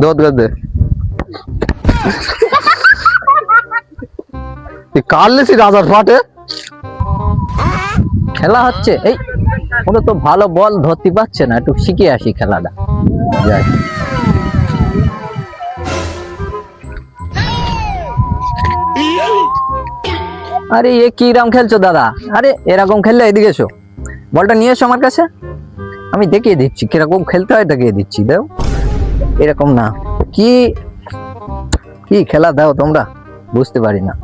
दोत कर दे কাললে সি রাজার ফাটে খেলা হচ্ছে। এই ওরা তো ভালো বল ধরতে পারছে না, একটু শিখে আসি খেলাটা। যাই। আরে এ কি রাম খেলছো দাদা? আরে এরকম খেললে এদিকে এসো, বলটা নিয়ে এসো আমার কাছে, আমি দেখিয়ে দিচ্ছি কিরকম খেলতে হয়, দেখিয়ে দিচ্ছি। দাও, এরকম না। কি কি খেলা দাও তোমরা, বুঝতে পারি না।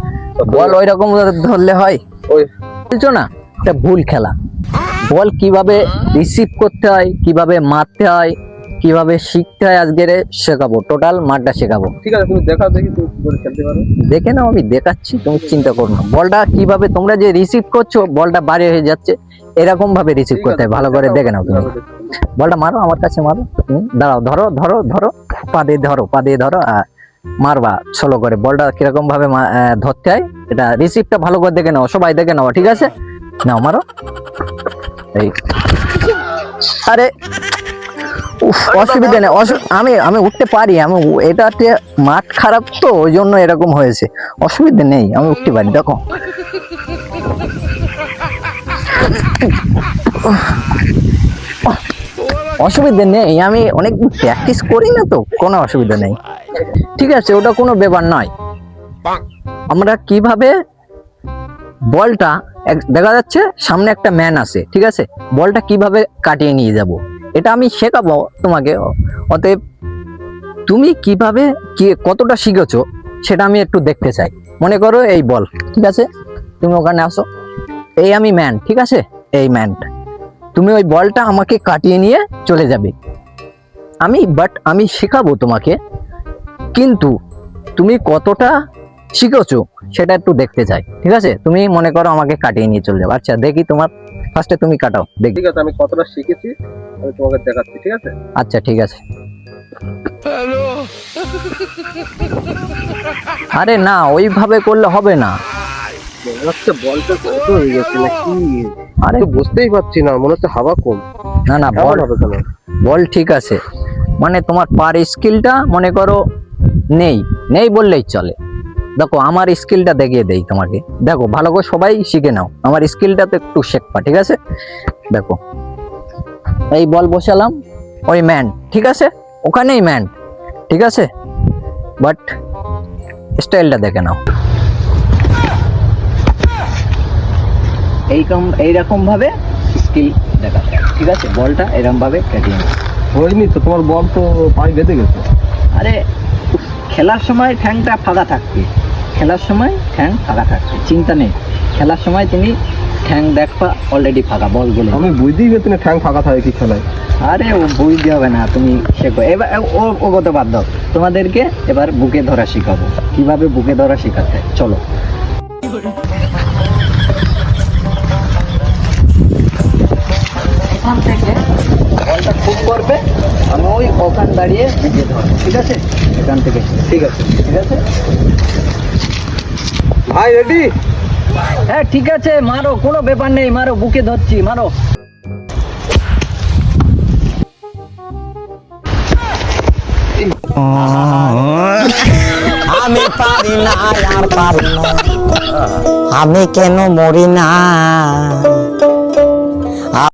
বল ওই রকম ধরলে হয়? ওই খেলছো না, এটা ভুল খেলা। বল কিভাবে রিসিভ করতে হয়, কিভাবে মারতে হয়, কিভাবে শিখতে হয়, আজকে শেখাবো, টোটাল মাঠটা শেখাবো। ঠিক আছে, তুমি দেখাও দেখি তুমি কি করে খেলতে পারো। দেখে নাও, আমি দেখাচ্ছি, তুমি চিন্তা করো না। বলটা কিভাবে তোমরা যে রিসিভ করছো, বলটা বাইরে হয়ে যাচ্ছে, এরকম ভাবে রিসিভ করতে হয়, ভালো করে দেখে নাও। তুমি বলটা মারো, আমার কাছে মারো। তুমি দাঁড়াও, ধরো ধরো ধরো, পা দিয়ে ধরো, পা দিয়ে ধরো, আর মারবা স্লো করে। বলটা কিরকম ভাবে ধরতে হয়, এটা রিসিভটা ভালো করে দেখে নাও, সবাই দেখে নাও, ঠিক আছে? নাও মারো। এই আরে অসুবিধা নেই, আমি আমি উঠতে পারি। আমি এটাতে মাঠ খারাপ তো, ওই জন্য এরকম হয়েছে। অসুবিধা নেই, আমি উঠতে পারি। দেখো, অসুবিধা নেই, আমি অনেক প্র্যাকটিস করি না তো, কোনো অসুবিধা নেই। ঠিক আছে, ওটা কোনো ব্যাপার নয়। আমরা কিভাবে বলটা, দেখা যাচ্ছে সামনে একটা ম্যান আছে, ঠিক আছে, বলটা কিভাবে কাটিয়ে নিয়ে যাব, এটা আমি শেখাবো তোমাকে। অতএব তুমি কিভাবে কি কতটা শিখেছো সেটা আমি একটু দেখতে চাই। মনে করো এই বল, ঠিক আছে, তুমি ওখানে আসো, এই আমি ম্যান, ঠিক আছে, এই ম্যান, তুমি ওই বলটা আমাকে কাটিয়ে নিয়ে চলে যাবে। আমি শেখাবো তোমাকে, কিন্তু তুমি কতটা শিখেছো সেটা একটু দেখতে চাই, ঠিক আছে? তুমি মনে করো আমাকে কাটিয়ে নিয়ে চলে যাবে। আচ্ছা দেখি, তোমার ফার্স্টে তুমি কাটাও দেখি। ঠিক আছে, আমি কতটা শিখেছি আমি তোমাকে দেখাচ্ছি, ঠিক আছে? আচ্ছা ঠিক আছে। আরে না, ওইভাবে করলে হবে না। মনে হচ্ছে বলটা ছোট হয়ে গেছে নাকি? আরে তো বুঝতেই পারছি না, মনে হচ্ছে হাওয়া কম। না না, বল বল হবে কেন? বল ঠিক আছে, মানে তোমার পার স্কিলটা মনে করো নেই, নেই বললেই চলে। দেখো আমার স্কিলটা দেখিয়ে দেই তোমাকে, দেখো ভালো করে সবাই শিখে নাও, আমার স্কিলটা তো একটু শেখবা, ঠিক আছে? দেখো, এই বল বসালাম, ওই ম্যান, ঠিক আছে, ওখানেই ম্যান, ঠিক আছে, বাট স্টাইলটা দেখে নাও। এইরকম ভাবে স্কিল দেখা, ঠিক আছে? বলটা এরকম ভাবে কাটিয়ে নাও। হয়নি তো, তোমার বল তো পায়ে বেঁধে গেছে। আরে খেলার সময় ঠ্যাংটা ফাঁকা থাকবে, খেলার সময় ঠ্যাং ফাঁকা থাকবে, চিন্তা নেই। খেলার সময় তুমি ঠ্যাং দেখবা অলরেডি ফাঁকা বলগুলো। আমি বুঝতেই পারছি না ঠ্যাং ফাঁকা থাকে কি খেলায়। আরে ও বুঝতে হবে না, তুমি শেখো। এবার ও কত বাদ দাও, তোমাদেরকে এবার বুকে ধরা শিখাবো, কিভাবে বুকে ধরা শেখাতে হয়। চলো, এখান থেকে বলটা খুব করবে, আমি ওই ওখান দাঁড়িয়ে বুকে ধরবো, ঠিক আছে? এখান থেকে, ঠিক আছে, ঠিক আছে ভাই রেডি? হ্যাঁ ঠিক আছে, মারো, কোনো ব্যাপার নেই, মারো, বুকে ধরছি, মারো। আমি পারি না আর পারি না, আমি কেন মরি না।